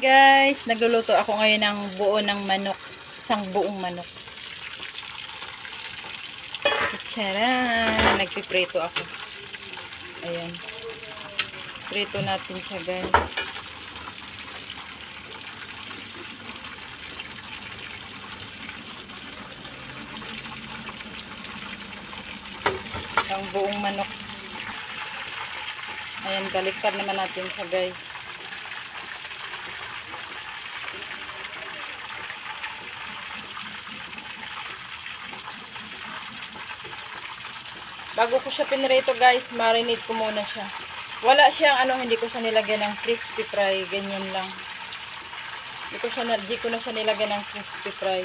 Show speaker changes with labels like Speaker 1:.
Speaker 1: Guys, nagluluto ako ngayon ng buo ng manok. Isang buong manok. Tcharan! Nagpiprito ako. Ayan. Prito natin siya, guys. Ang buong manok. Ayan, baliktad naman natin siya, guys. Bago ko siya pinrito, guys, marinate ko muna siya. Wala siyang hindi ko siya nilagyan ng crispy fry, ganyan lang. Di ko na siya nilagyan ng crispy fry.